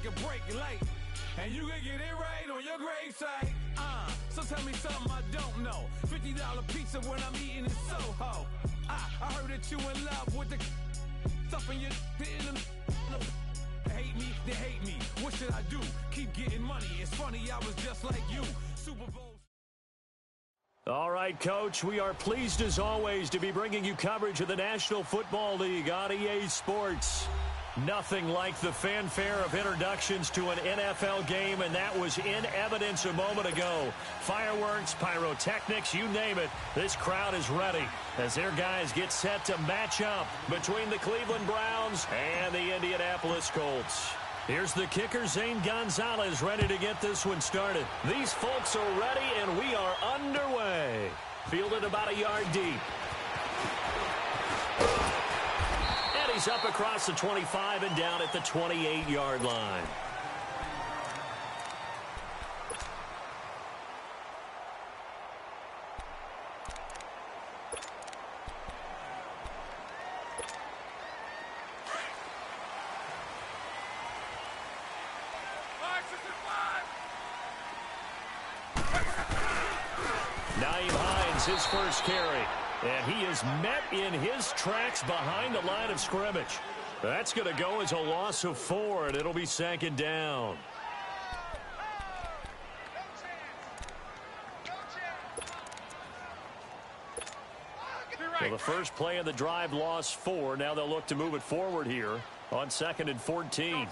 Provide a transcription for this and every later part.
a break late, and you can get it right on your gravesite. So tell me something I don't know. $50 pizza when I'm eating in Soho. I heard that you in love with the stuff in your hate me, they hate me. What should I do? Keep getting money. It's funny, I was just like you. Super Bowl. All right, Coach, we are pleased as always to be bringing you coverage of the National Football League on EA Sports. Nothing like the fanfare of introductions to an NFL game, and that was in evidence a moment ago. Fireworks, pyrotechnics, you name it. This crowd is ready as their guys get set to match up between the Cleveland Browns and the Indianapolis Colts. Here's the kicker, Zane Gonzalez, ready to get this one started. These folks are ready, and we are underway. Fielded about a yard deep. And he's up across the 25 and down at the 28-yard line. His first carry, and he is met in his tracks behind the line of scrimmage. That's going to go as a loss of 4, and it'll be second down. So the first play of the drive lost 4. Now they'll look to move it forward here on 2nd and 14.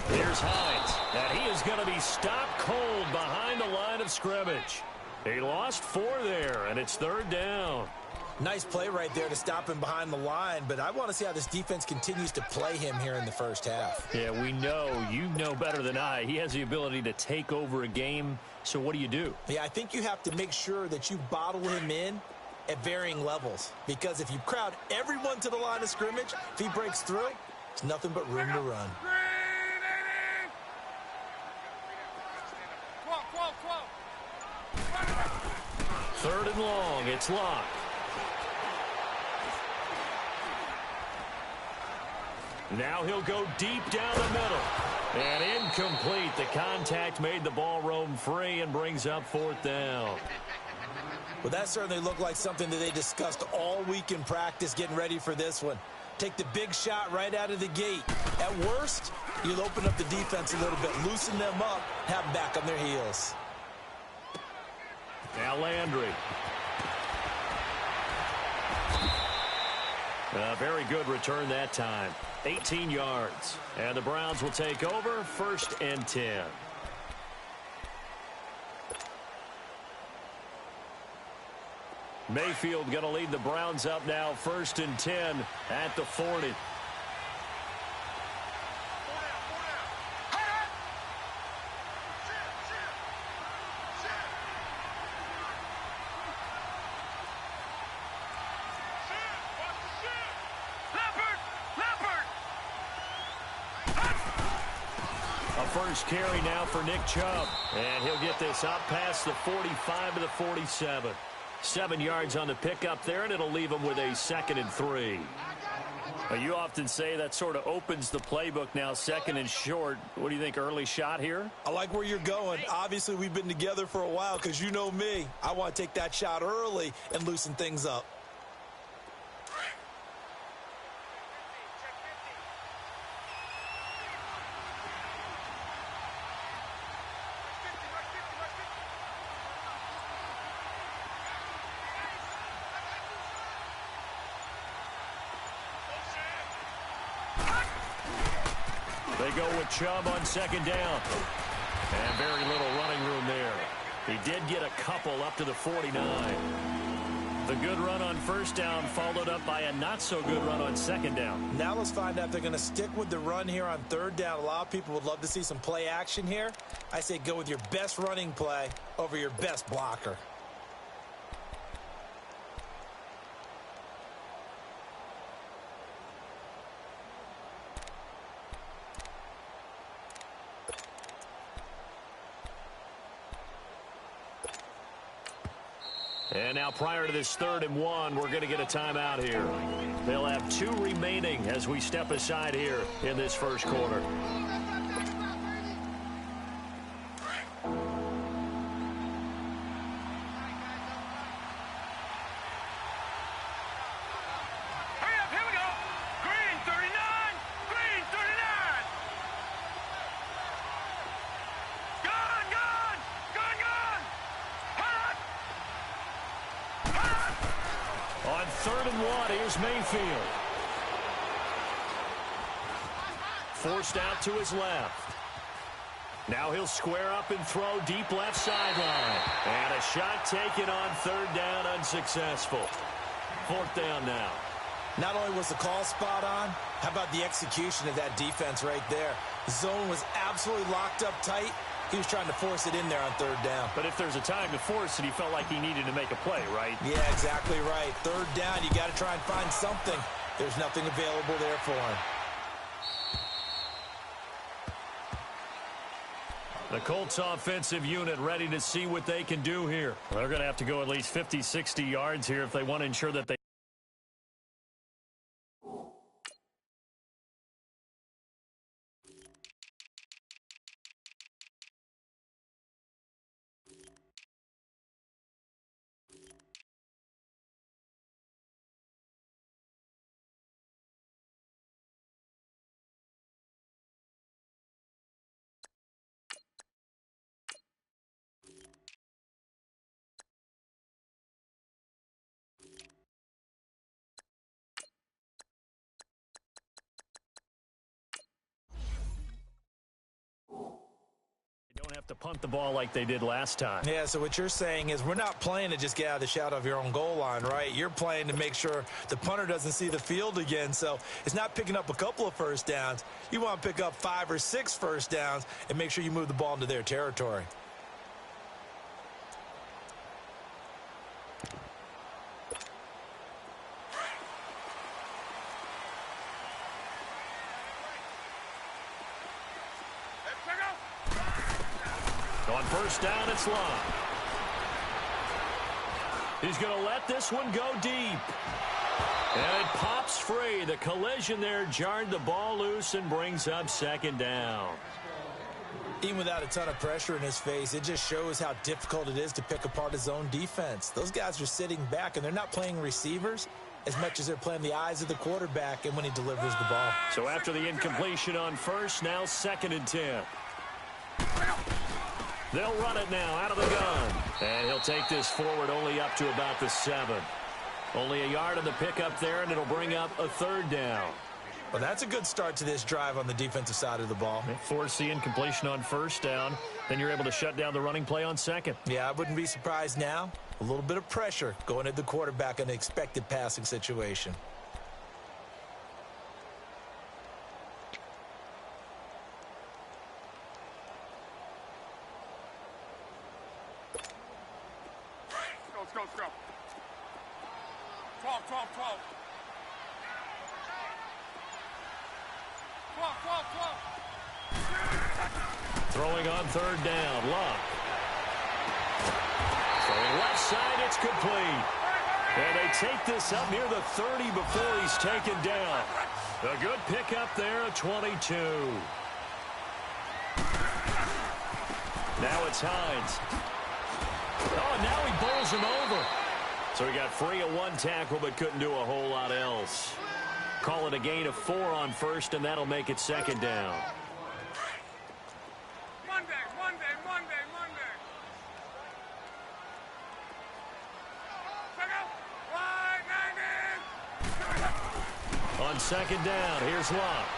Here's Hines, and he is going to be stopped cold behind the line of scrimmage. He lost 4 there, and it's 3rd down. Nice play right there to stop him behind the line, but I want to see how this defense continues to play him here in the first half. Yeah, we know. You know better than I. He has the ability to take over a game, so what do? Yeah, I think you have to make sure that you bottle him in at varying levels, because if you crowd everyone to the line of scrimmage, if he breaks through, it's nothing but room to run. 3rd and long. It's Locke. Now he'll go deep down the middle. And incomplete. The contact made the ball roam free and brings up 4th down. Well, that certainly looked like something that they discussed all week in practice getting ready for this one. Take the big shot right out of the gate. At worst, you'll open up the defense a little bit, loosen them up, have them back on their heels. Now Landry. A very good return that time. 18 yards. And the Browns will take over 1st and 10. Mayfield going to lead the Browns up now 1st and 10 at the 40. First carry now for Nick Chubb. And he'll get this up past the 45 to the 47. 7 yards on the pickup there, and it'll leave him with a 2nd and 3. You often say that sort of opens the playbook now, 2nd and short. What do you think, early shot here? I like where you're going. Obviously, we've been together for a while because you know me. I want to take that shot early and loosen things up. They go with Chubb on 2nd down. And very little running room there. He did get a couple up to the 49. The good run on 1st down followed up by a not-so-good run on 2nd down. Now let's find out if they're going to stick with the run here on 3rd down. A lot of people would love to see some play action here. I say go with your best running play over your best blocker. And now prior to this 3rd and 1, we're going to get a timeout here. They'll have 2 remaining as we step aside here in this first quarter. On 3rd and 1, here's Mayfield. Forced out to his left. Now he'll square up and throw deep left sideline. And a shot taken on 3rd down, unsuccessful. 4th down now. Not only was the call spot on, how about the execution of that defense right there? The zone was absolutely locked up tight. He was trying to force it in there on 3rd down. But if there's a time to force it, he felt like he needed to make a play, right? Yeah, exactly right. 3rd down, you got to try and find something. There's nothing available there for him. The Colts offensive unit ready to see what they can do here. They're going to have to go at least 50, 60 yards here if they want to ensure that they... Don't have to punt the ball like they did last time. Yeah, so what you're saying is we're not playing to just get out of the shadow of your own goal line, right? You're playing to make sure the punter doesn't see the field again. So it's not picking up a couple of first downs. You want to pick up 5 or 6 first downs and make sure you move the ball into their territory. On 1st down, it's Long. He's going to let this one go deep. And it pops free. The collision there jarred the ball loose and brings up 2nd down. Even without a ton of pressure in his face, it just shows how difficult it is to pick apart his own defense. Those guys are sitting back, and they're not playing receivers as much as they're playing the eyes of the quarterback and when he delivers the ball. So after the incompletion on 1st, now 2nd and 10. They'll run it now out of the gun. And he'll take this forward only up to about the 7. Only a yard on the pickup there, and it'll bring up a 3rd down. Well, that's a good start to this drive on the defensive side of the ball. They force the incompletion on 1st down. Then you're able to shut down the running play on 2nd. Yeah, I wouldn't be surprised now. A little bit of pressure going at the quarterback in an expected passing situation. Let's go. 12. 12. Throwing on 3rd down, Luck. Throwing left side, it's complete. And they take this up near the 30 before he's taken down. A good pickup there at 22. Now it's Hines. Oh, now he bowls him over. So he got free of 1 tackle but couldn't do a whole lot else. Call it a gain of 4 on 1st, and that'll make it 2nd down. Monday. On 2nd down, here's Locke.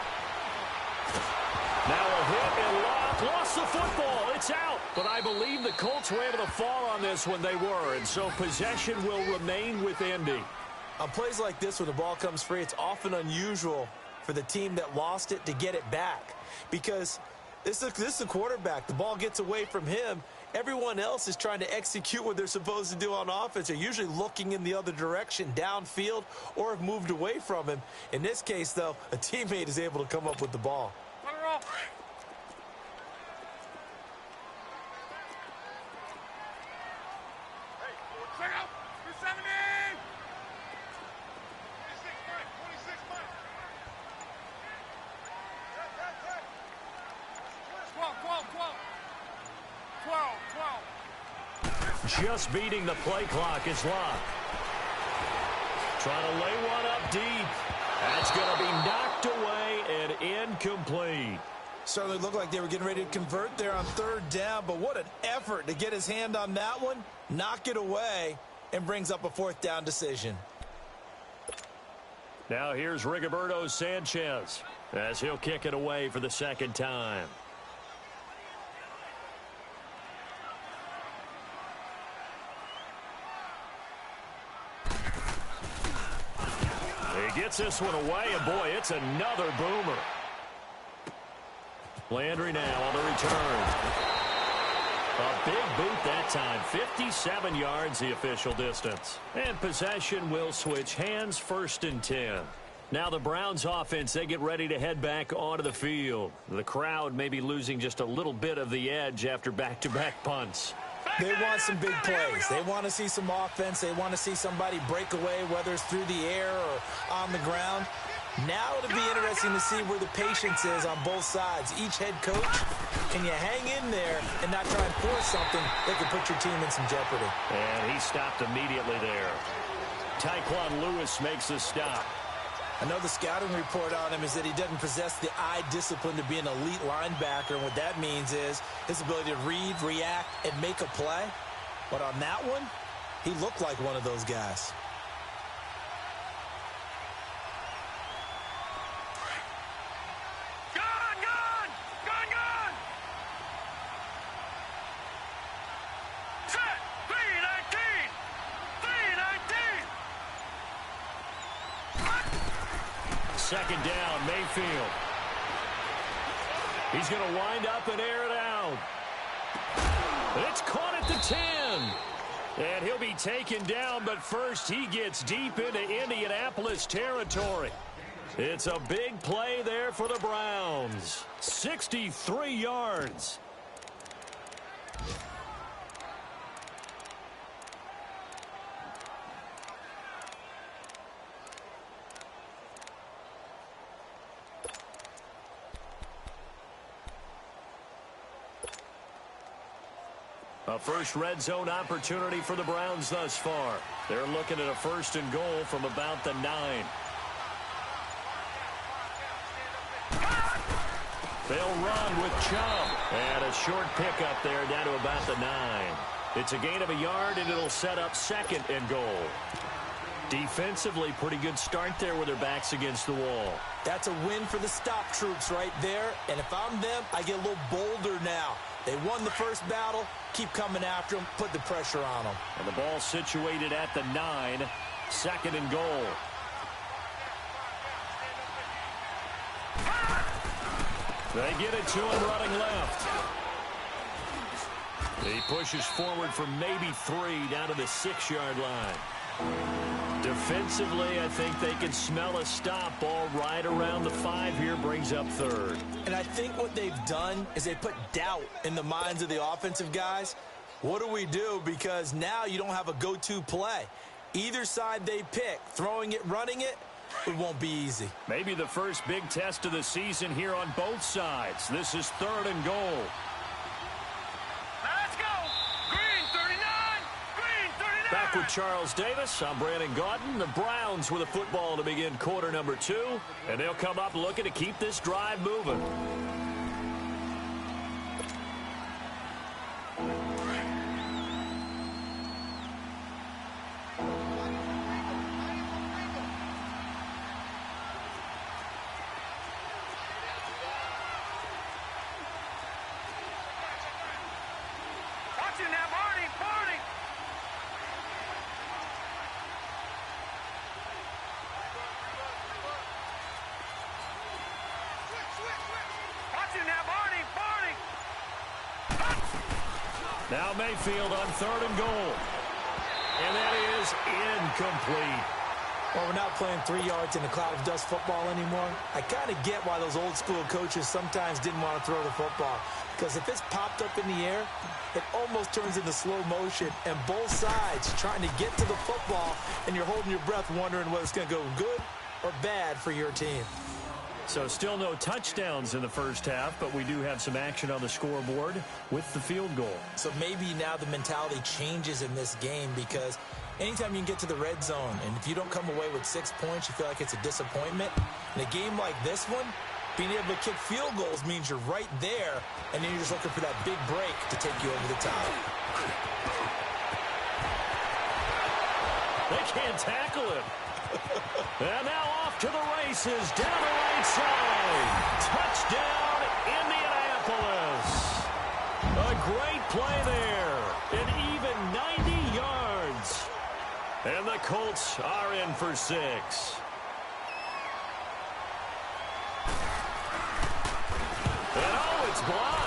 Now a hit, and Locke lost the football. It's out. But I believe the Colts were able to fall on this when they were, and so possession will remain with Indy. On plays like this where the ball comes free, it's often unusual for the team that lost it to get it back because this is the quarterback. The ball gets away from him. Everyone else is trying to execute what they're supposed to do on offense. They're usually looking in the other direction, downfield, or have moved away from him. In this case, though, a teammate is able to come up with the ball. just beating the play clock is Locke. Trying to lay one up deep. That's going to be knocked away and incomplete. Certainly looked like they were getting ready to convert there on third down, but what an effort to get his hand on that one, knock it away, and brings up a fourth down decision. Now here's Rigoberto Sanchez as he'll kick it away for the second time. He gets this one away, and boy, it's another boomer. Landry now on the return. A big boot that time. 57 yards the official distance. And possession will switch hands, 1st and 10. Now the Browns offense, they get ready to head back onto the field. The crowd may be losing just a little bit of the edge after back-to-back punts. They want some big plays. They want to see some offense. They want to see somebody break away, whether it's through the air or on the ground. Now it'll be interesting to see where the patience is on both sides. Each head coach, can you hang in there and not try and force something that could put your team in some jeopardy? And he stopped immediately there. Tyquan Lewis makes the stop. I know the scouting report on him is that he doesn't possess the eye discipline to be an elite linebacker. And what that means is his ability to read, react, and make a play. But on that one, he looked like one of those guys. Second down, Mayfield. He's going to wind up and air it out. It's caught at the 10. And he'll be taken down, but first he gets deep into Indianapolis territory. It's a big play there for the Browns. 63 yards. A first red zone opportunity for the Browns thus far. They're looking at a 1st and goal from about the 9. They'll run with Chubb. And a short pickup there down to about the 9. It's a gain of a yard, and it'll set up 2nd and goal. Defensively, pretty good start there with their backs against the wall. That's a win for the stop troops right there. And if I'm them, I get a little bolder now. They won the first battle. Keep coming after them. Put the pressure on them. And the ball situated at the 9. 2nd and goal. They get it to him running left. He pushes forward for maybe 3 down to the 6-yard line. Defensively, I think they can smell a stop. Ball right around the 5 here, brings up 3rd. And I think what they've done is they put doubt in the minds of the offensive guys. What do we do? Because now you don't have a go-to play. Either side they pick, throwing it, running it, it won't be easy. Maybe the first big test of the season here on both sides. This is 3rd and goal. Back with Charles Davis. I'm Brandon Gaudin. The Browns with a football to begin quarter number 2. And they'll come up looking to keep this drive moving. Now Mayfield on 3rd and goal. And that is incomplete. Well, we're not playing 3 yards in a cloud of dust football anymore. I kind of get why those old school coaches sometimes didn't want to throw the football. Because if it's popped up in the air, it almost turns into slow motion. And both sides trying to get to the football, and you're holding your breath wondering whether it's going to go good or bad for your team. So still no touchdowns in the first half, but we do have some action on the scoreboard with the field goal. So maybe now the mentality changes in this game, because anytime you can get to the red zone, and if you don't come away with 6 points, you feel like it's a disappointment. In a game like this one, being able to kick field goals means you're right there, and then you're just looking for that big break to take you over the top. They can't tackle him. And now off to the races, down the right side. Touchdown, Indianapolis. A great play there. An even 90 yards. And the Colts are in for 6. And oh, it's blocked.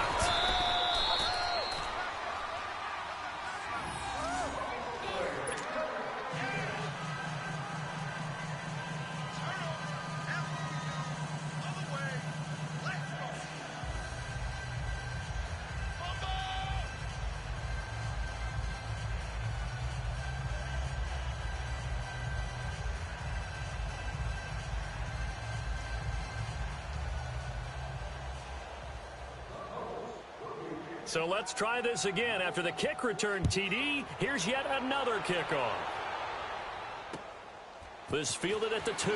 So let's try this again. After the kick return TD, here's yet another kickoff. This fielded at the 2.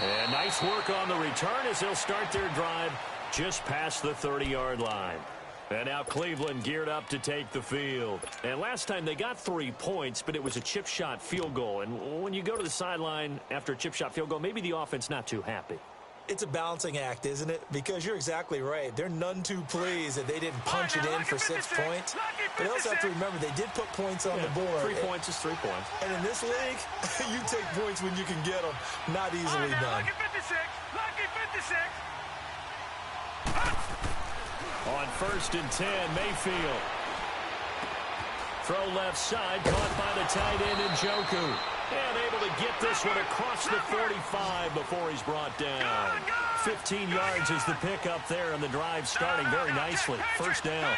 And nice work on the return as they'll start their drive just past the 30-yard line. And now Cleveland geared up to take the field. And last time they got 3 points, but it was a chip shot field goal. And when you go to the sideline after a chip shot field goal, maybe the offense not too happy. It's a balancing act, isn't it? Because you're exactly right. They're none too pleased that they didn't punch it in for 6 points. But they also have to remember they did put points on the board. 3 points is 3 points. And in this league, you take points when you can get them. Not easily done. Lucky 56. Lucky 56. On 1st and 10, Mayfield. Throw left side, caught by the tight end Gywu. And able to get this one across the 45 before he's brought down. 15 yards is the pickup there, and the drive starting very nicely. First down.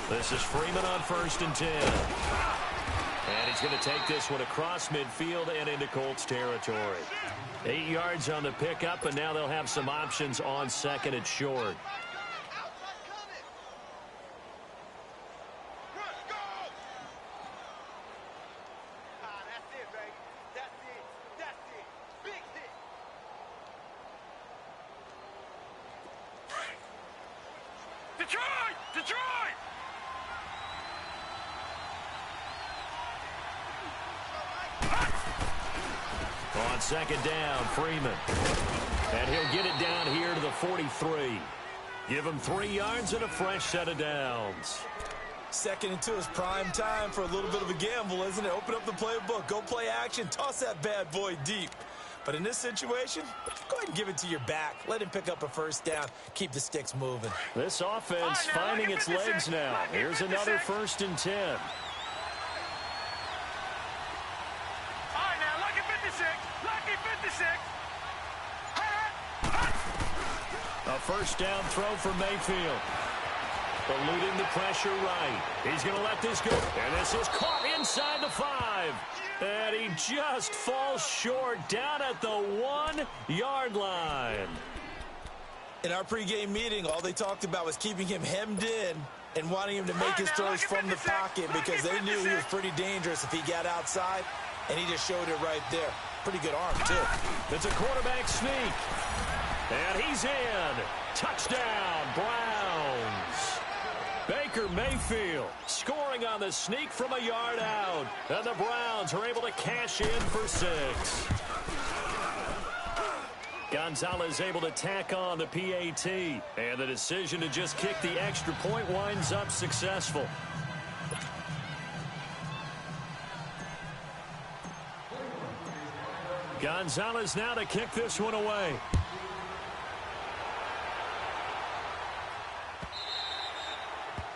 This is Freeman on 1st and 10. And he's going to take this one across midfield and into Colts territory. 8 yards on the pickup, and now they'll have some options on 2nd and short. Detroit! On 2nd down, Freeman. And he'll get it down here to the 43. Give him 3 yards and a fresh set of downs. 2nd and 2 is prime time for a little bit of a gamble, isn't it? Open up the playbook, go play action, toss that bad boy deep. But in this situation, go ahead and give it to your back. Let him pick up a first down. Keep the sticks moving. This offense finding its legs now. Here's another 1st and 10. All right, now, lucky 56. Lucky 56. A first down throw for Mayfield. Eluding the pressure right. He's going to let this go. And this is caught inside the 5. And he just falls short down at the 1-yard line. In our pregame meeting, all they talked about was keeping him hemmed in and wanting him to make his throws from the pocket because they knew he was pretty dangerous if he got outside, and he just showed it right there. Pretty good arm, too. It's a quarterback sneak. And he's in. Touchdown, Browns. Baker Mayfield scoring on the sneak from a yard out. And the Browns are able to cash in for 6. Gonzalez able to tack on the PAT. And the decision to just kick the extra point winds up successful. Gonzalez now to kick this one away.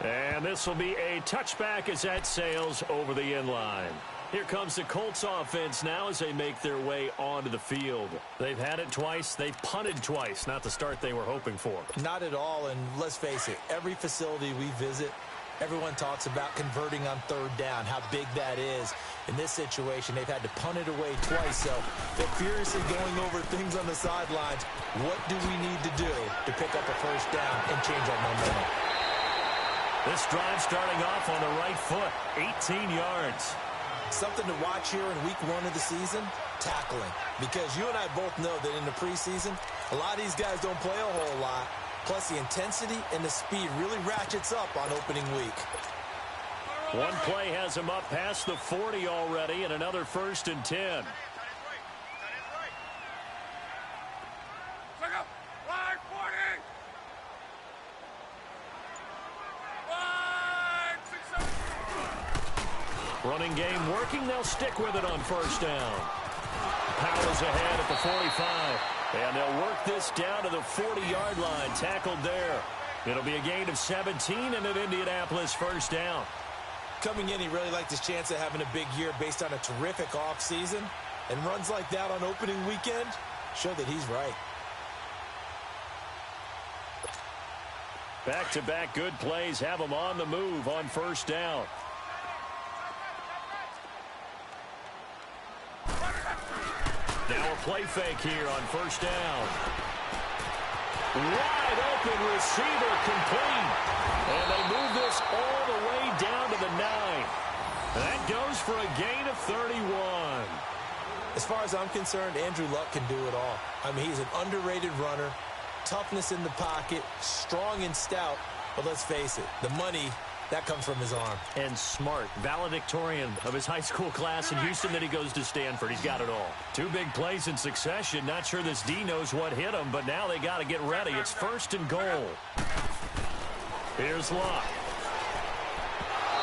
And this will be a touchback as that sails over the end line. Here comes the Colts offense now as they make their way onto the field. They've had it twice. They've punted twice. Not the start they were hoping for. Not at all, and let's face it, every facility we visit, Everyone talks about converting on third down, how big that is. In this situation, they've had to punt it away twice, so they're furiously going over things on the sidelines. What do we need to do to pick up a first down and change our momentum? This drive starting off on the right foot, 18 yards. Something to watch here in week 1 of the season, tackling. Because you and I both know that in the preseason, a lot of these guys don't play a whole lot. Plus, the intensity and the speed really ratchets up on opening week. One play has him up past the 40 already, and another 1st and 10. Running game working. They'll stick with it on 1st down. Powers ahead at the 45. And they'll work this down to the 40-yard line. Tackled there. It'll be a gain of 17 and an Indianapolis 1st down. Coming in, he really liked his chance of having a big year based on a terrific offseason. And runs like that on opening weekend show that he's right. Back-to-back good plays have him on the move on 1st down. Now a play fake here on 1st down. Wide open receiver complete. And they move this all the way down to the 9. That goes for a gain of 31. As far as I'm concerned, Andrew Luck can do it all. I mean, he's an underrated runner. Toughness in the pocket, strong and stout. But let's face it, the money, that comes from his arm. And smart, valedictorian of his high school class in Houston, then he goes to Stanford. He's got it all. 2 big plays in succession. Not sure this D knows what hit him, but now they got to get ready. It's 1st and goal. Here's Luck.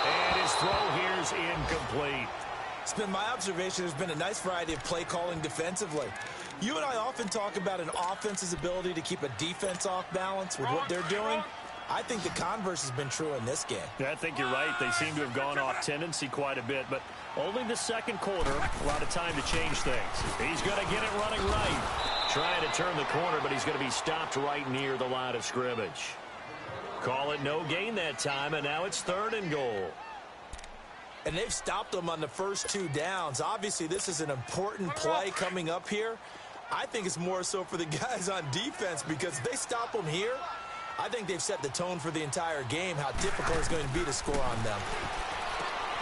And his throw here's incomplete. It's been my observation there's been a nice variety of play calling defensively. You and I often talk about an offense's ability to keep a defense off balance with what they're doing. I think the converse has been true in this game. Yeah, I think you're right. They seem to have gone off tendency quite a bit, but only the 2nd quarter. A lot of time to change things. He's going to get it running right. Trying to turn the corner, but he's going to be stopped right near the line of scrimmage. Call it no gain that time, and now it's 3rd and goal. And they've stopped them on the first 2 downs. Obviously, this is an important play coming up here. I think it's more so for the guys on defense because if they stop them here, I think they've set the tone for the entire game, how difficult it's going to be to score on them.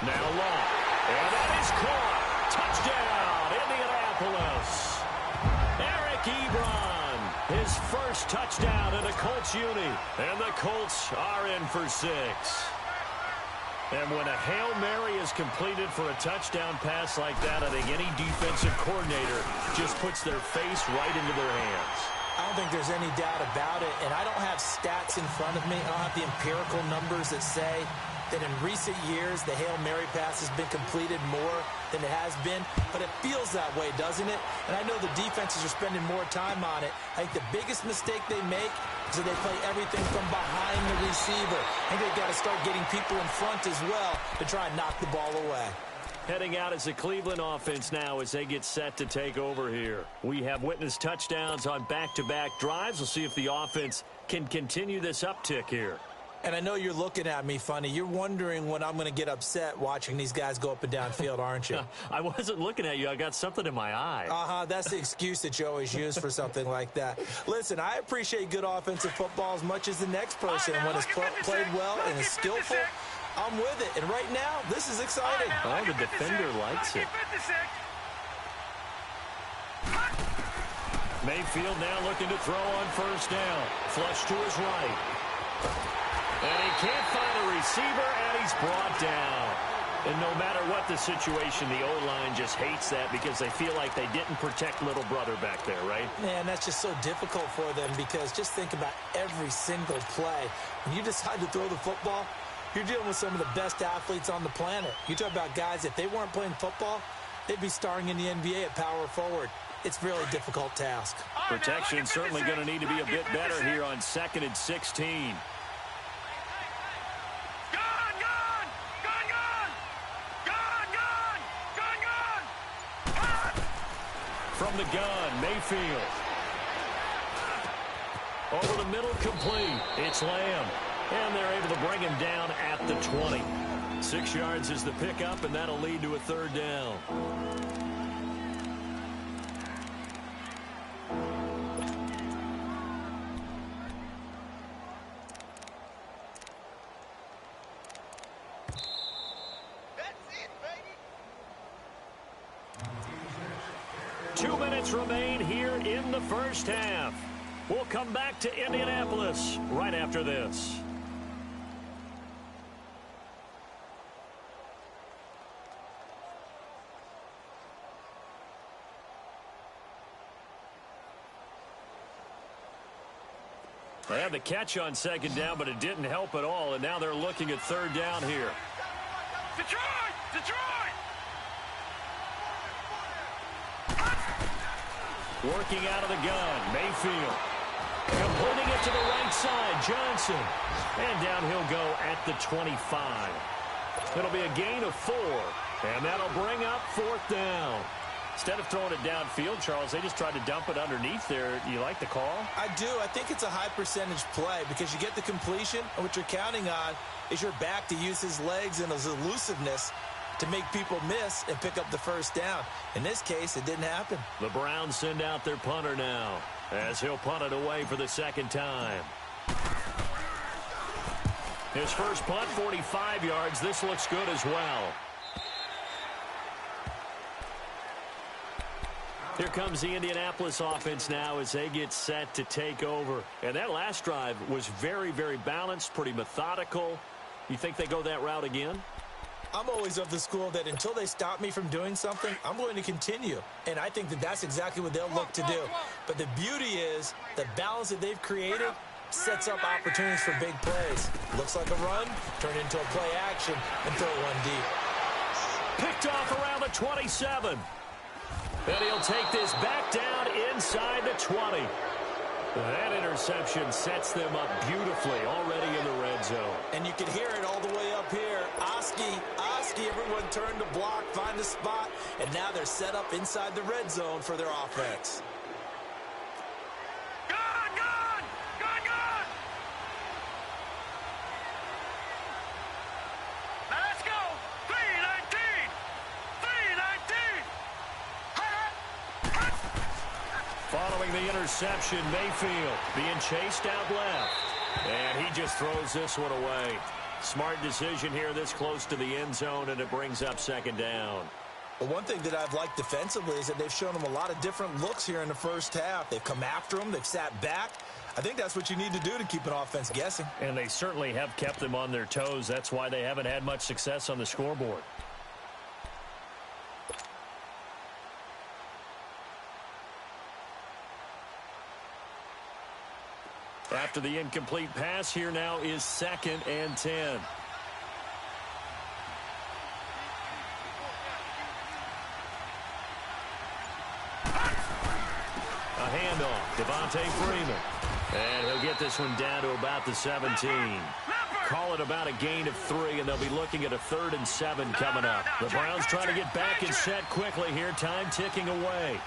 Now long. And that is caught. Touchdown, Indianapolis. Eric Ebron, his first touchdown in a Colts uni. And the Colts are in for 6. And when a Hail Mary is completed for a touchdown pass like that, I think any defensive coordinator just puts their face right into their hands. I don't think there's any doubt about it, and I don't have stats in front of me. I don't have the empirical numbers that say that in recent years the Hail Mary pass has been completed more than it has been, but it feels that way, doesn't it? And I know the defenses are spending more time on it. I think the biggest mistake they make is that they play everything from behind the receiver. I think they've got to start getting people in front as well to try and knock the ball away. Heading out as the Cleveland offense now as they get set to take over here. We have witnessed touchdowns on back-to-back drives. We'll see if the offense can continue this uptick here. And I know you're looking at me funny. You're wondering when I'm going to get upset watching these guys go up and down field, aren't you? I wasn't looking at you. I got something in my eye. That's the excuse that you always use for something like that. Listen, I appreciate good offensive football as much as the next person. And when it's played well and is skillful, I'm with it. And right now, this is exciting. Oh, the defender likes it. Mayfield now looking to throw on 1st down. Flush to his right. And he can't find a receiver, and he's brought down. And no matter what the situation, the O-line just hates that because they feel like they didn't protect little brother back there, right? Man, that's just so difficult for them because just think about every single play. When you decide to throw the football, you're dealing with some of the best athletes on the planet. You talk about guys, if they weren't playing football, they'd be starring in the NBA at power forward. It's a really difficult task. Protection certainly going to need to be a bit better here on 2nd and 16. From the gun, Mayfield. Over the middle, complete. It's Lamb. And they're able to bring him down at the 20. 6 yards is the pickup, and that'll lead to a third down. That's it, baby. 2 minutes remain here in the first half. We'll come back to Indianapolis right after this. They had the catch on second down, but it didn't help at all, and now they're looking at third down here. Detroit! Detroit! Working out of the gun, Mayfield. Completing it to the right side, Johnson. And down he'll go at the 25. It'll be a gain of 4, and that'll bring up fourth down. Instead of throwing it downfield, Charles, they just tried to dump it underneath there. Do you like the call? I do. I think it's a high percentage play because you get the completion, and what you're counting on is your back to use his legs and his elusiveness to make people miss and pick up the first down. In this case, it didn't happen. The Browns send out their punter now as he'll punt it away for the second time. His first punt, 45 yards. This looks good as well. Here comes the Indianapolis offense now as they get set to take over. And that last drive was very, very balanced, pretty methodical. You think they go that route again? I'm always of the school that until they stop me from doing something, I'm going to continue. And I think that that's exactly what they'll look to do. But the beauty is the balance that they've created sets up opportunities for big plays. Looks like a run, turn into a play action, and throw one deep. Picked off around the 27. And he'll take this back down inside the 20. That interception sets them up beautifully already in the red zone. And you can hear it all the way up here. Oski, everyone turned to block, find a spot, and now they're set up inside the red zone for their offense. Gun! Gun! Gun! Gun! Now let's go! 319! 319! Following the interception, Mayfield being chased out left. And he just throws this one away. Smart decision here this close to the end zone, and it brings up second down. Well, one thing that I've liked defensively is that they've shown them a lot of different looks here in the first half. They've come after them. They've sat back. I think that's what you need to do to keep an offense guessing. And they certainly have kept them on their toes. That's why they haven't had much success on the scoreboard. After the incomplete pass, here now is 2nd and 10. A handoff, Devontae Freeman. And he'll get this one down to about the 17. Call it about a gain of 3, and they'll be looking at a 3rd and 7 coming up. The Browns trying to get back and set quickly here, time ticking away.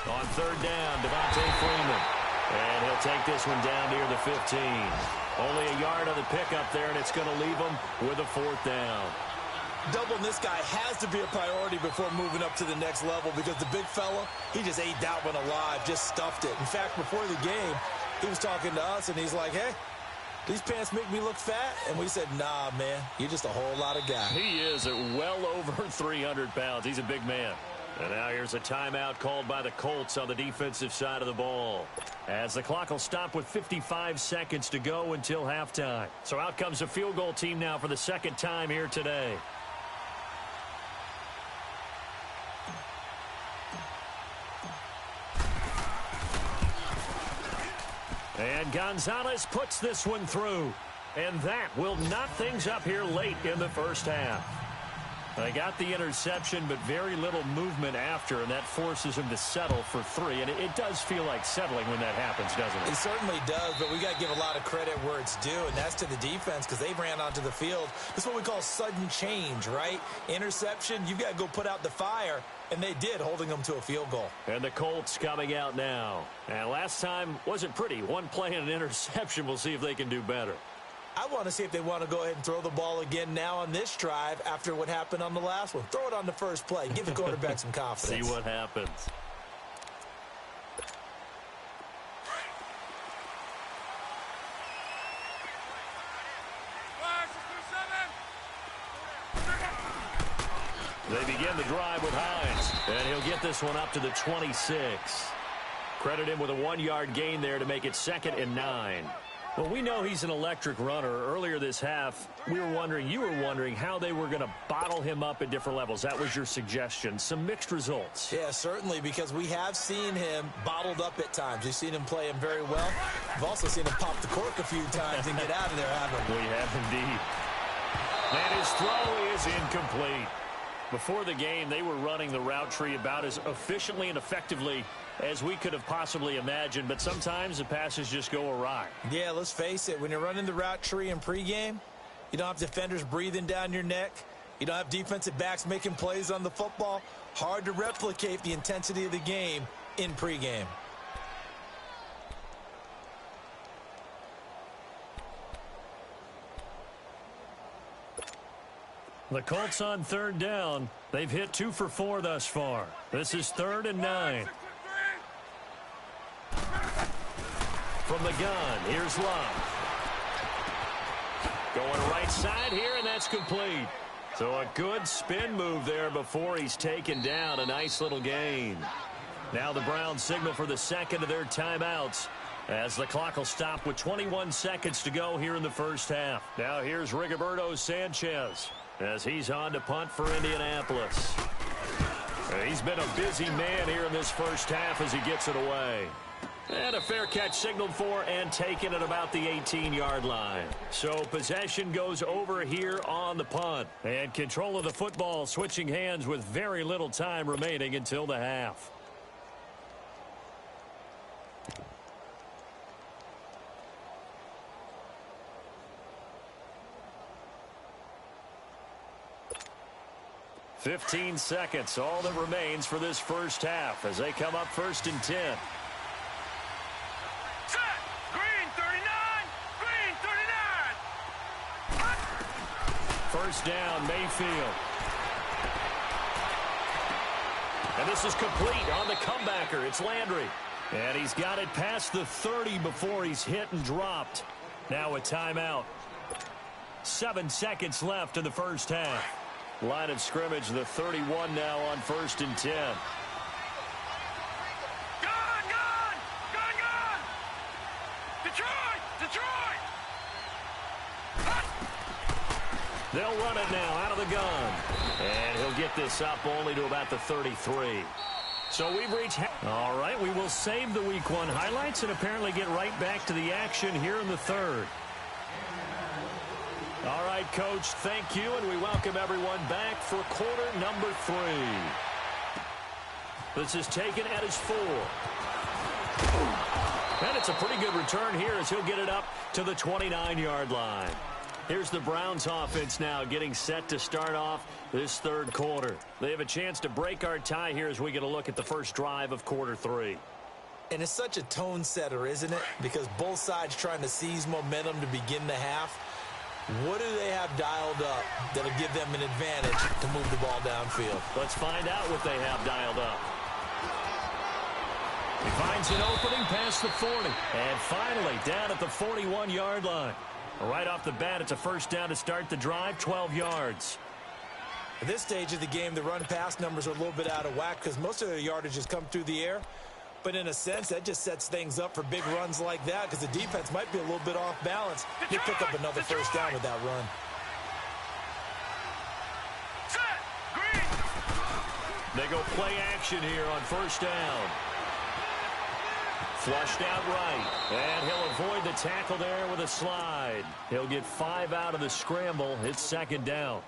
On 3rd down, Devontae Freeman. And he'll take this one down near the 15. Only a yard on the pickup there, and it's going to leave him with a 4th down. Doubling this guy has to be a priority before moving up to the next level because the big fella, he just ate that one alive, just stuffed it. In fact, before the game, he was talking to us, and he's like, hey, these pants make me look fat? And we said, nah, man, you're just a whole lot of guy. He is at well over 300 pounds. He's a big man. And now here's a timeout called by the Colts on the defensive side of the ball. As the clock will stop with 55 seconds to go until halftime. So out comes a field goal team now for the second time here today. And Gonzalez puts this one through. And that will knot things up here late in the first half. They got the interception, but very little movement after, and that forces him to settle for 3. And it does feel like settling when that happens, doesn't it? It certainly does, but we got to give a lot of credit where it's due, and that's to the defense because they ran onto the field. This is what we call sudden change, right? Interception, you've got to go put out the fire, and they did, holding them to a field goal. And the Colts coming out now. And last time wasn't pretty. One play and an interception. We'll see if they can do better. I want to see if they want to go ahead and throw the ball again now on this drive after what happened on the last one. Throw it on the first play. Give the quarterback some confidence. See what happens. They begin the drive with Hines, and he'll get this one up to the 26. Credit him with a 1-yard gain there to make it 2nd and 9. Well, we know he's an electric runner. Earlier this half, you were wondering how they were going to bottle him up at different levels. That was your suggestion. Some mixed results. Yeah, certainly, because we have seen him bottled up at times. We've seen him play him very well. We've also seen him pop the cork a few times and get out of there, haven't we? We have indeed. And his throw is incomplete. Before the game, they were running the route tree about as efficiently and effectively as we could have possibly imagined, but sometimes the passes just go awry. Yeah, let's face it. When you're running the route tree in pregame, you don't have defenders breathing down your neck. You don't have defensive backs making plays on the football. Hard to replicate the intensity of the game in pregame. The Colts on 3rd down. They've hit 2 for 4 thus far. This is 3rd and 9. From the gun, here's Love. Going right side here, and that's complete. So a good spin move there before he's taken down. A nice little gain. Now the Browns signal for the second of their timeouts as the clock will stop with 21 seconds to go here in the first half. Now here's Rigoberto Sanchez as he's on to punt for Indianapolis. He's been a busy man here in this first half as he gets it away. And a fair catch signaled for and taken at about the 18-yard line. So possession goes over here on the punt. And control of the football switching hands with very little time remaining until the half. "15 seconds, all that remains for this first half as they come up 1st and 10. First down, Mayfield. And this is complete on the comebacker. It's Landry. And he's got it past the 30 before he's hit and dropped. Now a timeout. 7 seconds left in the first half. Line of scrimmage, the 31 now on 1st and 10. They'll run it now out of the gun. And he'll get this up only to about the 33. So we've reached... All right, we will save the Week 1 highlights and apparently get right back to the action here in the 3rd. All right, Coach, thank you, and we welcome everyone back for quarter number 3. This is taken at his 4. And it's a pretty good return here as he'll get it up to the 29-yard line. Here's the Browns offense now getting set to start off this 3rd quarter. They have a chance to break our tie here as we get a look at the first drive of quarter 3. And it's such a tone setter, isn't it? Because both sides trying to seize momentum to begin the half. What do they have dialed up that'll give them an advantage to move the ball downfield? Let's find out what they have dialed up. He finds an opening past the 40. And finally down at the 41-yard line. Right off the bat, it's a first down to start the drive, 12 yards. At this stage of the game, the run-pass numbers are a little bit out of whack because most of their yardage has come through the air. But in a sense, that just sets things up for big runs like that because the defense might be a little bit off balance. They pick up another first down with that run. They go play action here on first down. Flushed out right, and he'll avoid the tackle there with a slide. He'll get 5 out of the scramble. It's 2nd down.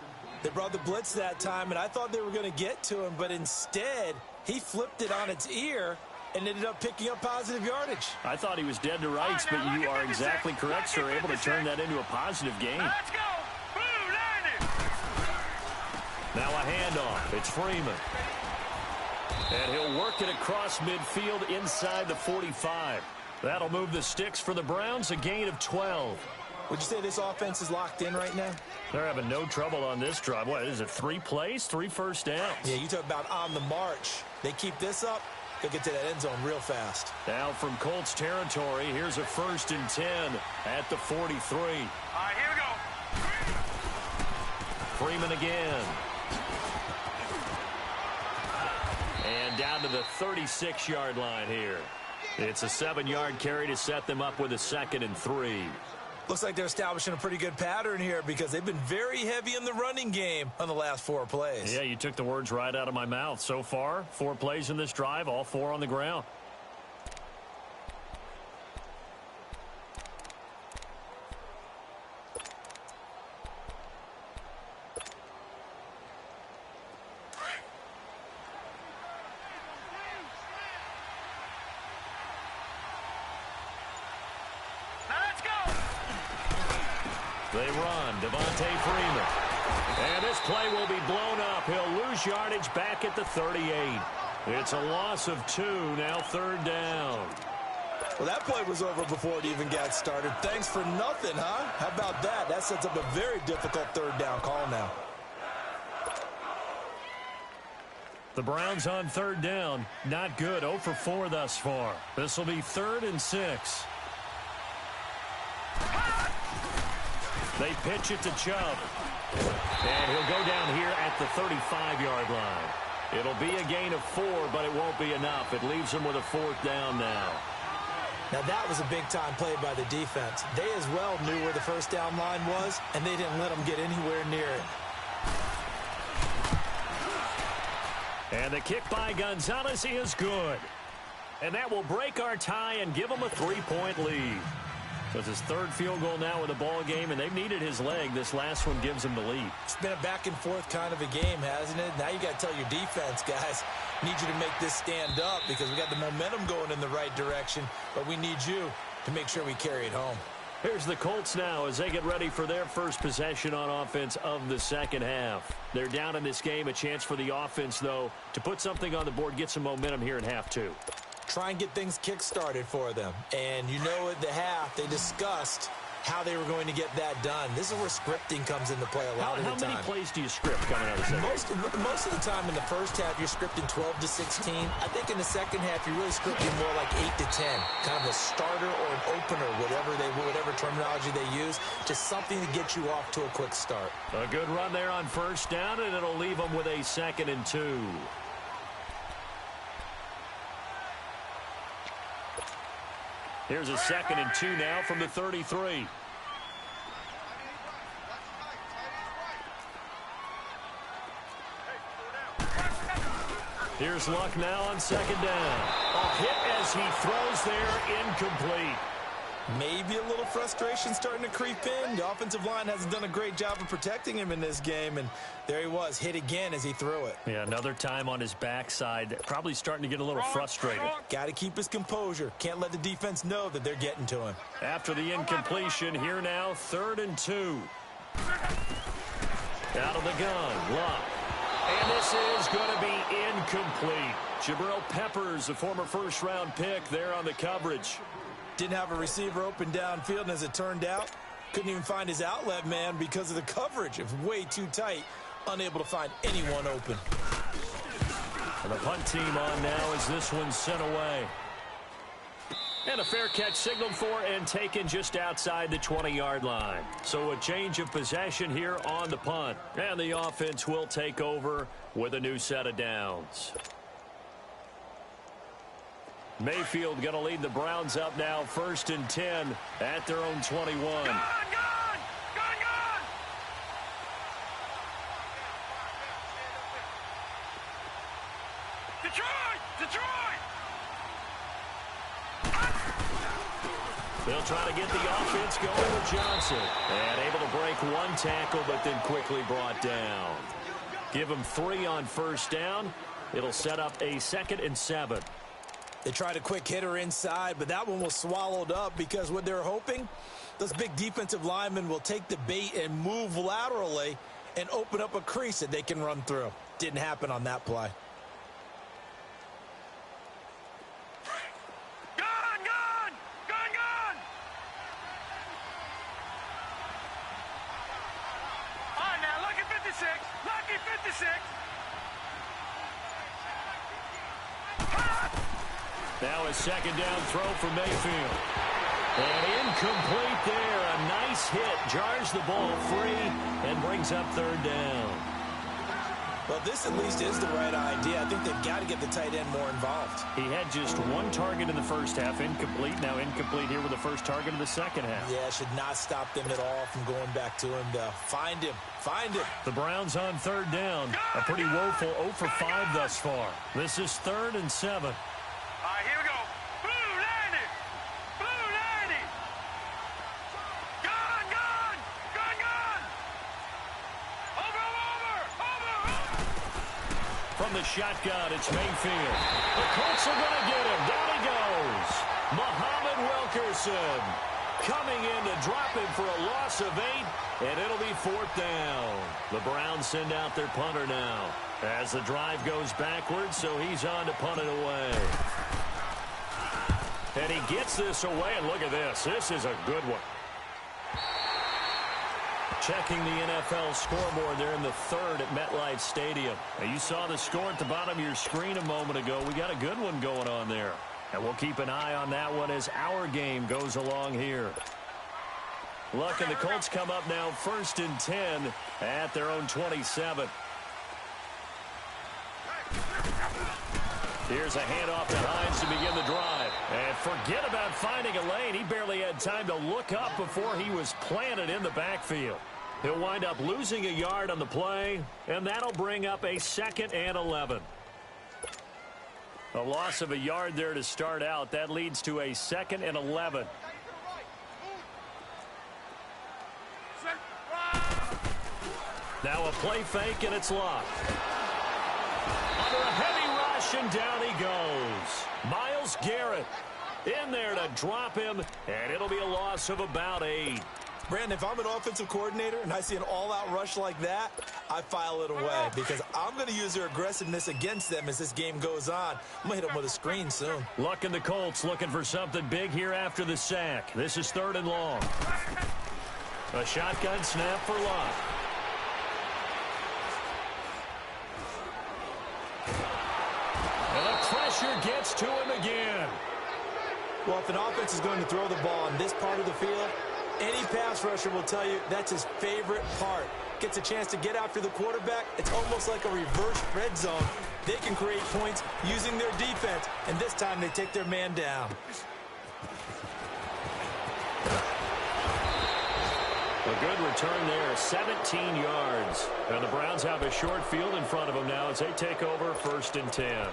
They brought the blitz that time, and I thought they were going to get to him, but instead, he flipped it on its ear and ended up picking up positive yardage. I thought he was dead to rights, but you are exactly correct, sir. Able to turn that into a positive gain. Let's go. Blue landed. Now a handoff. It's Freeman. And he'll work it across midfield inside the 45. That'll move the sticks for the Browns, a gain of 12. Would you say this offense is locked in right now? They're having no trouble on this drive. What is it, 3 plays, 3 first downs? Yeah, you talk about on the march. They keep this up, they'll get to that end zone real fast. Now from Colts territory, here's a 1st and 10 at the 43. All right, here we go. Freeman again. And down to the 36-yard line here. It's a 7-yard carry to set them up with a 2nd and 3. Looks like they're establishing a pretty good pattern here because they've been very heavy in the running game on the last 4 plays. Yeah, you took the words right out of my mouth. So far, 4 plays in this drive, all 4 on the ground. They run. Devontae Freeman. And this play will be blown up. He'll lose yardage back at the 38. It's a loss of 2, now 3rd down. Well, that play was over before it even got started. Thanks for nothing, huh? How about that? That sets up a very difficult 3rd down call now. The Browns on 3rd down. Not good. 0 for 4 thus far. This will be 3rd and 6. They pitch it to Chubb. And he'll go down here at the 35-yard line. It'll be a gain of 4, but it won't be enough. It leaves them with a 4th down now. Now, that was a big-time play by the defense. They as well knew where the 1st down line was, and they didn't let them get anywhere near it. And the kick by Gonzalez is good. And that will break our tie and give them a 3-point lead. So it's his 3rd field goal now in the ball game, and they've needed his leg. This last one gives him the lead. It's been a back-and-forth kind of a game, hasn't it? Now you got to tell your defense, guys, need you to make this stand up because we got the momentum going in the right direction, but we need you to make sure we carry it home. Here's the Colts now as they get ready for their first possession on offense of the 2nd half. They're down in this game. A chance for the offense, though, to put something on the board, get some momentum here in half 2. Try and get things kick-started for them. And you know at the half, they discussed how they were going to get that done. This is where scripting comes into play a lot of the time. How many plays do you script coming out of the second? Most of the time in the first half, you're scripting 12 to 16. I think in the second half, you're really scripting more like 8 to 10. Kind of a starter or an opener, whatever terminology they use. Just something to get you off to a quick start. A good run there on 1st down, and it'll leave them with a 2nd and 2. Here's a 2nd and 2 now from the 33. Here's Luck now on 2nd down. A hit as he throws there, incomplete. Maybe a little frustration starting to creep in. The offensive line hasn't done a great job of protecting him in this game, and there he was, hit again as he threw it. Yeah, another time on his backside, probably starting to get a little frustrated. Got to keep his composure. Can't let the defense know that they're getting to him. After the incompletion, here now, 3rd and 2. Out of the gun, Luck. And this is going to be incomplete. Jabril Peppers, a former 1st-round pick, there on the coverage. Didn't have a receiver open downfield, and as it turned out, couldn't even find his outlet man because of the coverage. It was way too tight, unable to find anyone open. And the punt team on now as this one's sent away. And a fair catch signaled for and taken just outside the 20-yard line. So a change of possession here on the punt. And the offense will take over with a new set of downs. Mayfield going to lead the Browns up now, 1st and 10 at their own 21. Gone! Detroit! They'll try to get the offense going with Johnson. And able to break one tackle, but then quickly brought down. Give him 3 on first down. It'll set up a 2nd and 7. They tried a quick hitter inside, but that one was swallowed up because what they're hoping, those big defensive linemen will take the bait and move laterally and open up a crease that they can run through. Didn't happen on that play. Lucky 56. Now a 2nd down throw for Mayfield. And incomplete there. A nice hit. Jars the ball free and brings up 3rd down. Well, this at least is the right idea. I think they've got to get the tight end more involved. He had just 1 target in the first half. Incomplete. Now incomplete here with the first target in the second half. Yeah, should not stop them at all from going back to him to find him. Find him. The Browns on 3rd down. A pretty woeful 0 for 5 thus far. This is 3rd and 7. All right, here we go. Blue 90. Blue 90. Gun, gun. Gun, gun. Over. From the shotgun, it's Mayfield. The Colts are going to get him. Down he goes. Muhammad Wilkerson coming in to drop him for a loss of 8, and it'll be 4th down. The Browns send out their punter now as the drive goes backwards, so he's on to punt it away. And he gets this away, and look at this. This is a good one. Checking the NFL scoreboard there in the 3rd at MetLife Stadium. Now, you saw the score at the bottom of your screen a moment ago. We got a good one going on there. And we'll keep an eye on that one as our game goes along here. Luck and the Colts come up now 1st and 10 at their own 27. Here's a handoff to Hines to begin the drive. And forget about finding a lane. He barely had time to look up before he was planted in the backfield. He'll wind up losing a yard on the play, and that'll bring up a 2nd and 11. A loss of a yard there to start out. That leads to a 2nd and 11. Now a play fake, and it's locked. Under a heavy rush, and down he goes. Myles Garrett in there to drop him, and it'll be a loss of about 8. Brandon, if I'm an offensive coordinator and I see an all-out rush like that, I file it away because I'm going to use their aggressiveness against them as this game goes on. I'm going to hit them with a screen soon. Luck and the Colts looking for something big here after the sack. This is 3rd and long. A shotgun snap for Luck. And the pressure gets to him again. Well, if an offense is going to throw the ball on this part of the field, any pass rusher will tell you that's his favorite part. Gets a chance to get after the quarterback. It's almost like a reverse red zone. They can create points using their defense, and this time they take their man down. A good return there, 17 yards. And the Browns have a short field in front of them now as they take over 1st and 10.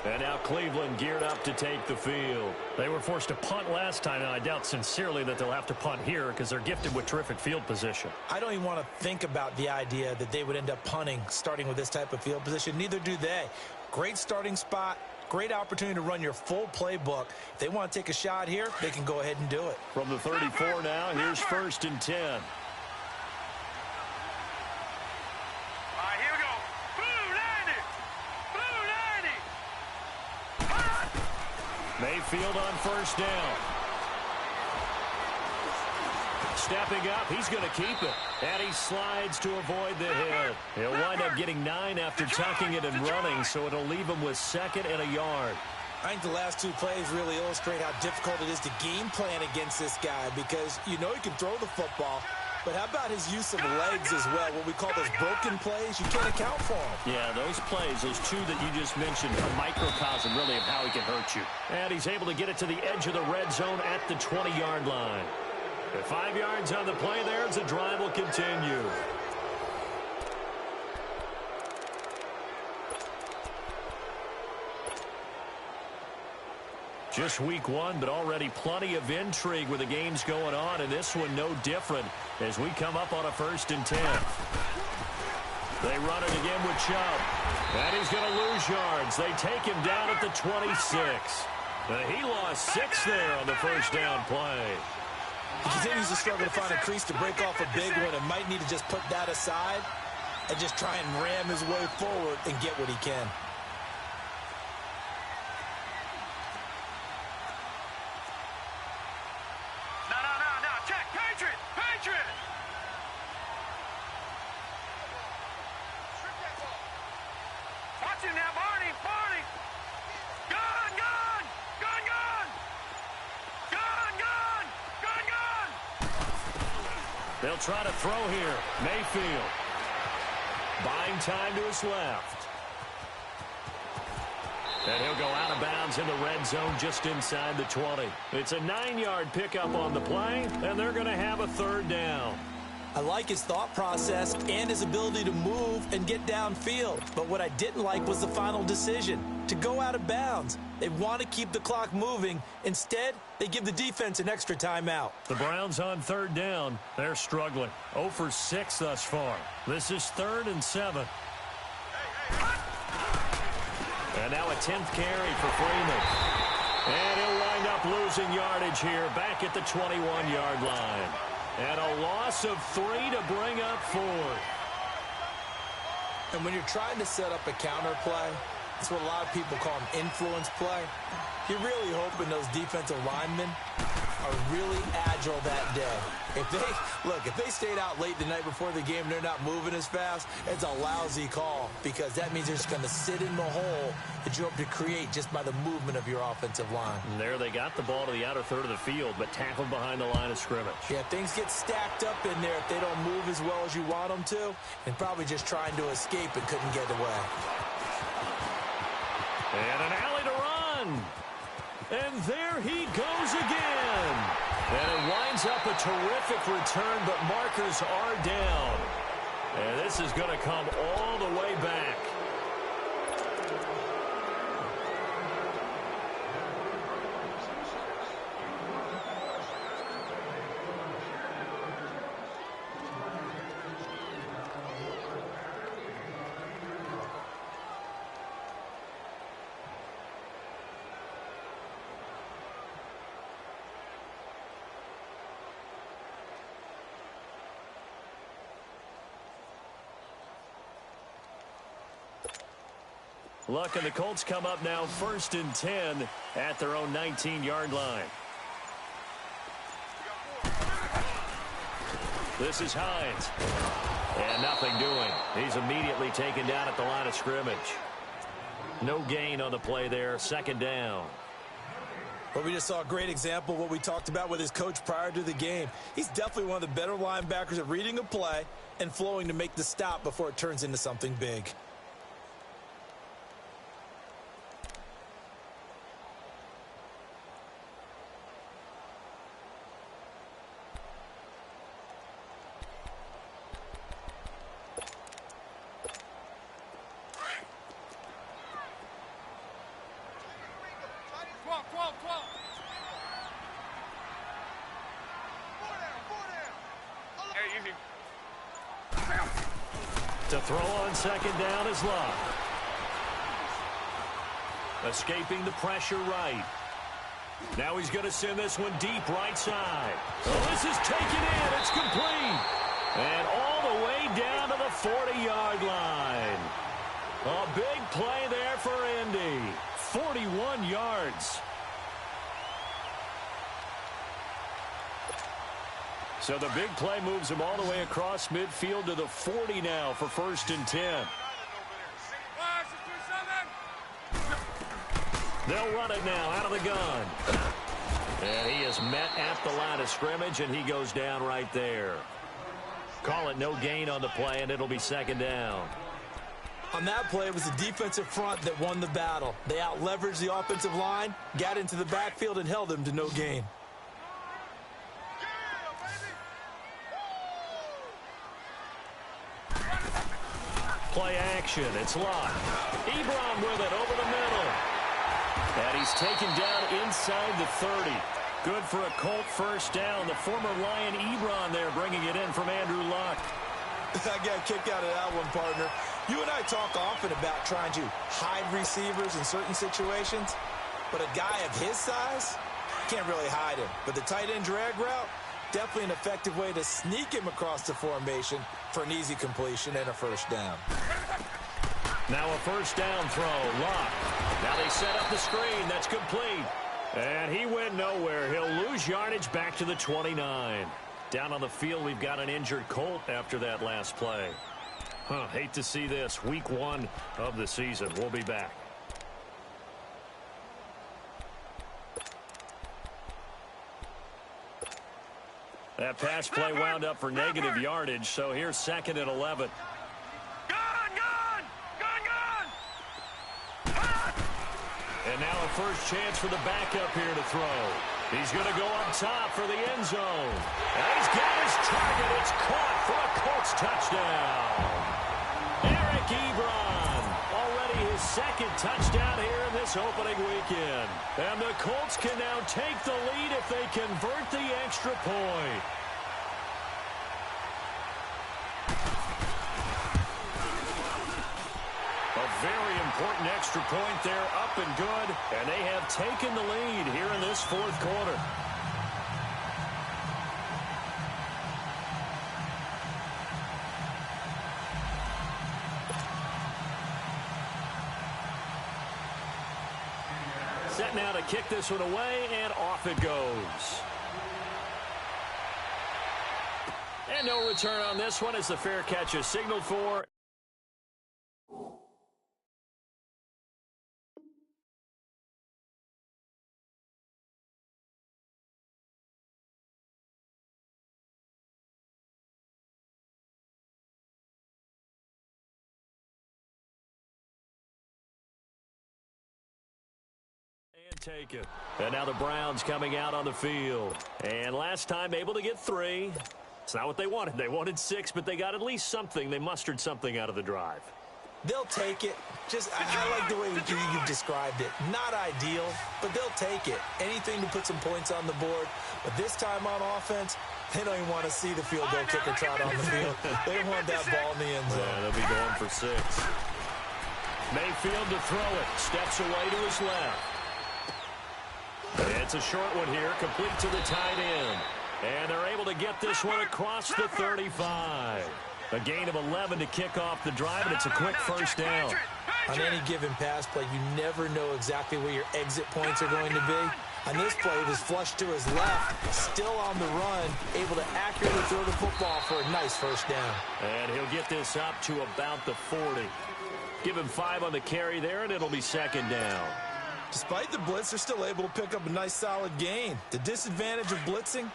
And now Cleveland geared up to take the field. They were forced to punt last time, and I doubt sincerely that they'll have to punt here because they're gifted with terrific field position. I don't even want to think about the idea that they would end up punting starting with this type of field position. Neither do they. Great starting spot, great opportunity to run your full playbook. If they want to take a shot here, they can go ahead and do it. From the 34 now, here's 1st and 10. Mayfield on 1st down. Stepping up, he's going to keep it. And he slides to avoid the hit. He'll wind up getting 9 after tucking it and running, so it'll leave him with 2nd and a yard. I think the last 2 plays really illustrate how difficult it is to game plan against this guy because you know he can throw the football, but how about his use of legs as well? What we call those broken plays, you can't account for them. Yeah, those plays, those 2 that you just mentioned, a microcosm really of how he can hurt you. And he's able to get it to the edge of the red zone at the 20-yard line. At 5 yards on the play there as the drive will continue. Just week one, but already plenty of intrigue with the games going on, and this one no different as we come up on a 1st and 10. They run it again with Chubb, and he's going to lose yards. They take him down at the 26. He lost 6 there on the first down play. He continues to struggle to find a crease to break off a big one and might need to just put that aside and just try and ram his way forward and get what he can. No. Check. Patriot. Watch him now, Barney. Gun. They'll try to throw here. Mayfield. Buying time to his left. And he'll go out of bounds in the red zone just inside the 20. It's a 9-yard pickup on the play, and they're going to have a 3rd down. I like his thought process and his ability to move and get downfield. But what I didn't like was the final decision, to go out of bounds. They want to keep the clock moving. Instead, they give the defense an extra timeout. The Browns on 3rd down. They're struggling. 0 for 6 thus far. This is 3rd and 7. And now a 10th carry for Freeman. And he'll wind up losing yardage here back at the 21-yard line. And a loss of 3 to bring up 4th. And when you're trying to set up a counter play, that's what a lot of people call an influence play. You're really hoping those defensive linemen are really agile that day. If they stayed out late the night before the game and they're not moving as fast, it's a lousy call because that means they're just going to sit in the hole that you hope to create just by the movement of your offensive line. And there they got the ball to the outer third of the field, but tackled behind the line of scrimmage. Yeah, things get stacked up in there if they don't move as well as you want them to, and probably just trying to escape and couldn't get away. And an alley to run. And there he goes again. And it winds up a terrific return, but markers are down. And this is going to come all the way back. Look, and the Colts come up now 1st and 10 at their own 19-yard line. This is Hines. And nothing doing. He's immediately taken down at the line of scrimmage. No gain on the play there. 2nd down. Well, we just saw a great example of what we talked about with his coach prior to the game. He's definitely one of the better linebackers at reading a play and flowing to make the stop before it turns into something big. To throw on 2nd down is Love. Escaping the pressure right. Now he's going to send this one deep right side. Oh, this is taken in. It's complete. And all the way down to the 40-yard line. A big play there for Indy. 41 yards. So the big play moves him all the way across midfield to the 40 now for 1st and 10. They'll run it now out of the gun. And he is met at the line of scrimmage, and he goes down right there. Call it no gain on the play, and it'll be 2nd down. On that play, it was the defensive front that won the battle. They out-leveraged the offensive line, got into the backfield, and held him to no gain. Play action. It's locked. Ebron with it over the middle. And he's taken down inside the 30. Good for a Colt first down. The former Lion Ebron there bringing it in from Andrew Luck. I got a kick out of that one, partner. You and I talk often about trying to hide receivers in certain situations, but a guy of his size can't really hide him. But the tight end drag route, definitely an effective way to sneak him across the formation for an easy completion and a first down. Now a first down throw. Luck. Now they set up the screen. That's complete. And he went nowhere. He'll lose yardage back to the 29. Down on the field, we've got an injured Colt after that last play. Hate to see this. Week 1 of the season. We'll be back. That pass play wound up for negative yardage, so here's 2nd and 11. And now a first chance for the backup here to throw. He's going to go up top for the end zone. And he's got his target. It's caught for a Colts touchdown. Eric Ebron, already his 2nd touchdown here in this opening weekend. And the Colts can now take the lead if they convert the extra point. A very important extra point there, up and good, and they have taken the lead here in this 4th quarter. Set now to kick this one away, and off it goes. And no return on this one as the fair catch is signaled for. And take it. And now the Browns coming out on the field. And last time able to get 3. It's not what they wanted. They wanted 6, but they got at least something. They mustered something out of the drive. They'll take it. I like the way you described it. Not ideal, but they'll take it. Anything to put some points on the board. But this time on offense, they don't even want to see the field goal kicker trot on the field. They want that ball in the end zone. Yeah, they'll be going for 6. Mayfield to throw it. Steps away to his left. It's a short one here, complete to the tight end. And they're able to get this one across the 35. A gain of 11 to kick off the drive, and it's a quick first down. On any given pass play, you never know exactly where your exit points are going to be. On this play, it was flushed to his left, still on the run, able to accurately throw the football for a nice first down. And he'll get this up to about the 40. Give him 5 on the carry there, and it'll be 2nd down. Despite the blitz, they're still able to pick up a nice solid gain. The disadvantage of blitzing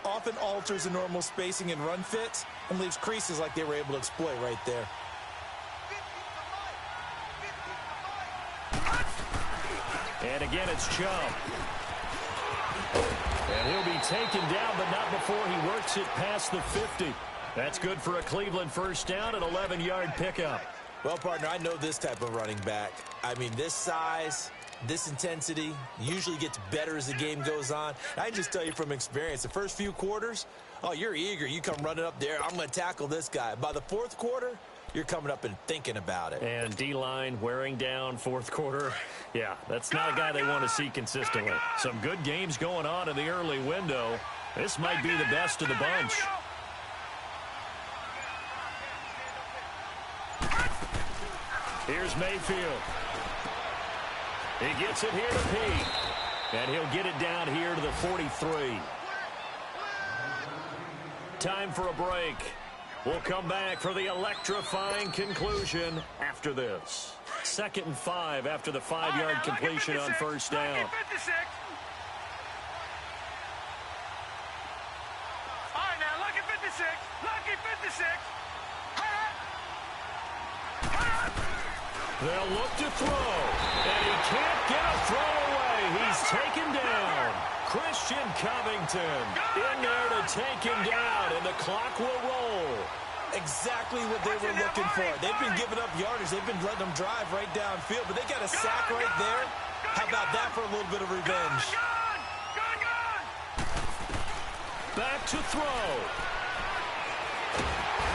often alters the normal spacing and run fits and leaves creases like they were able to exploit right there. And again, it's Chubb. And he'll be taken down, but not before he works it past the 50. That's good for a Cleveland first down, an 11-yard pickup. Well, partner, I know this type of running back. I mean, this size, this intensity usually gets better as the game goes on. I can just tell you from experience, the first few quarters, oh, you're eager. You come running up there. I'm going to tackle this guy. By the 4th quarter, you're coming up and thinking about it. And D-line wearing down 4th quarter. Yeah, that's not a guy they want to see consistently. Some good games going on in the early window. This might be the best of the bunch. Here's Mayfield. He gets it here to Pete. And he'll get it down here to the 43. Time for a break. We'll come back for the electrifying conclusion after this. 2nd and 5 after the 5-yard completion on first down. All right, now look at 56. Lucky 56. They'll look to throw, and he can't get a throw away. He's taken down. Christian Covington in there to take him down, and the clock will roll. Exactly what they were looking for. They've been giving up yardage. They've been letting them drive right downfield, but they got a sack right there. How about that for a little bit of revenge? Back to throw.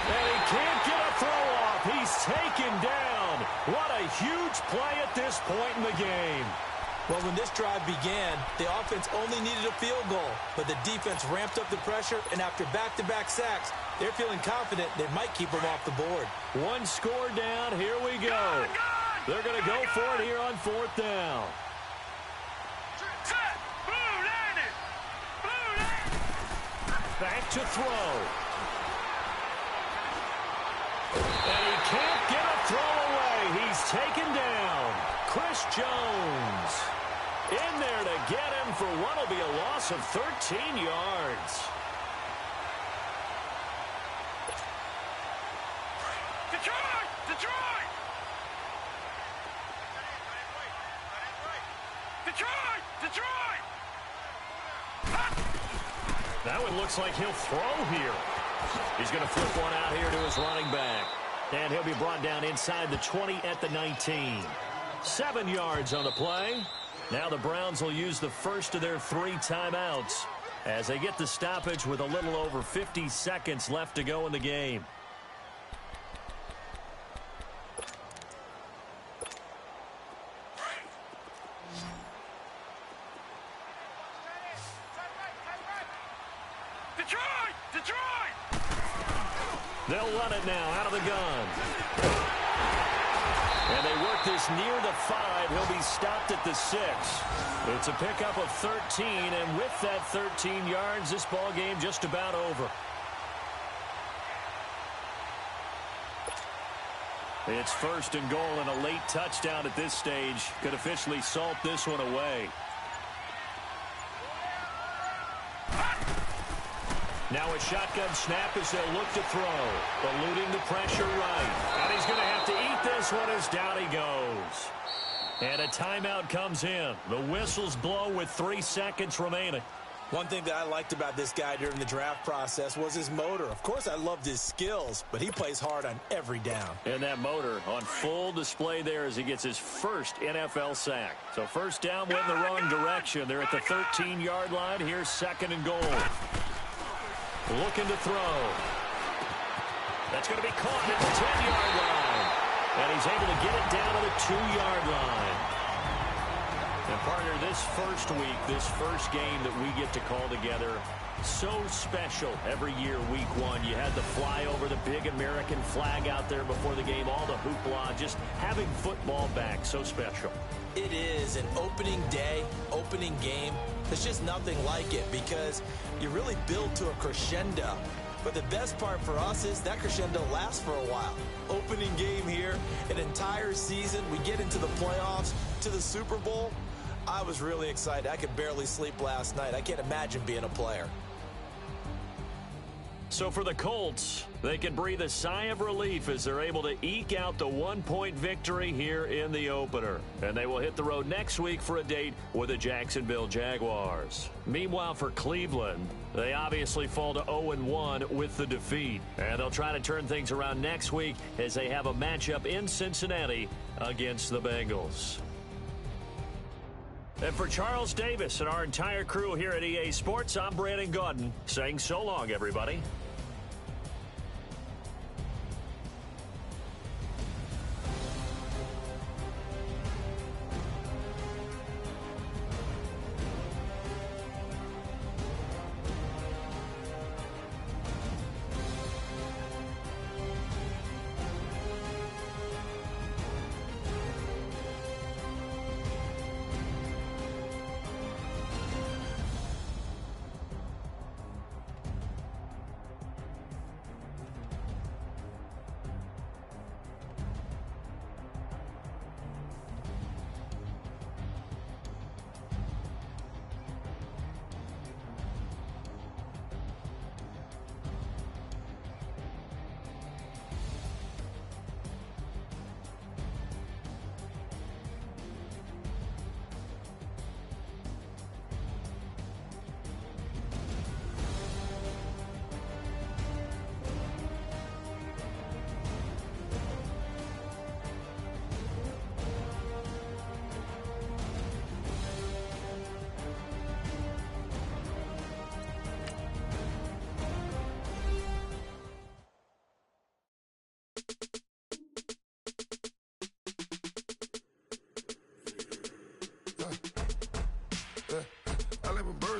And he can't get a throw off. He's taken down. What a huge play at this point in the game. Well, when this drive began, the offense only needed a field goal, but the defense ramped up the pressure, and after back-to-back sacks, they're feeling confident they might keep them off the board. One score down. Here we go. They're going to go for it here on 4th down. Back to throw. And he can't get a throw away. He's taken down. Chris Jones in there to get him for what will be a loss of 13 yards. Detroit! Detroit! Detroit! Detroit! That one looks like he'll throw here. He's going to flip one out here to his running back. And he'll be brought down inside the 20 at the 19. 7 yards on the play. Now the Browns will use the first of their 3 timeouts as they get the stoppage with a little over 50 seconds left to go in the game. Detroit! Detroit! They'll run it now out of the gun. And they work this near the 5. He'll be stopped at the 6. It's a pickup of 13, and with that 13 yards, this ball game just about over. It's 1st and goal, and a late touchdown at this stage could officially salt this one away. Now a shotgun snap as they'll look to throw. Eluding the pressure right. And he's going to have to eat this one as down he goes. And a timeout comes in. The whistles blow with 3 seconds remaining. One thing that I liked about this guy during the draft process was his motor. Of course, I loved his skills, but he plays hard on every down. And that motor on full display there as he gets his first NFL sack. So 1st down went in the wrong direction. They're at the 13-yard line. Here's 2nd and goal. Looking to throw. That's going to be caught at the 10-yard line. And he's able to get it down to the 2-yard line. And, partner, this first week, this first game that we get to call together, so special every year, week 1. You had the flyover, the big American flag out there before the game, all the hoopla, just having football back, so special. It is an opening day, opening game. There's just nothing like it because you really build to a crescendo. But the best part for us is that crescendo lasts for a while. Opening game here, an entire season. We get into the playoffs, to the Super Bowl. I was really excited. I could barely sleep last night. I can't imagine being a player. So for the Colts, they can breathe a sigh of relief as they're able to eke out the 1-point victory here in the opener. And they will hit the road next week for a date with the Jacksonville Jaguars. Meanwhile, for Cleveland, they obviously fall to 0-1 with the defeat. And they'll try to turn things around next week as they have a matchup in Cincinnati against the Bengals. And for Charles Davis and our entire crew here at EA Sports, I'm Brandon Gaudin saying so long, everybody.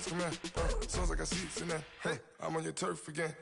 come in. Soon as I got seats in there, hey, I'm on your turf again.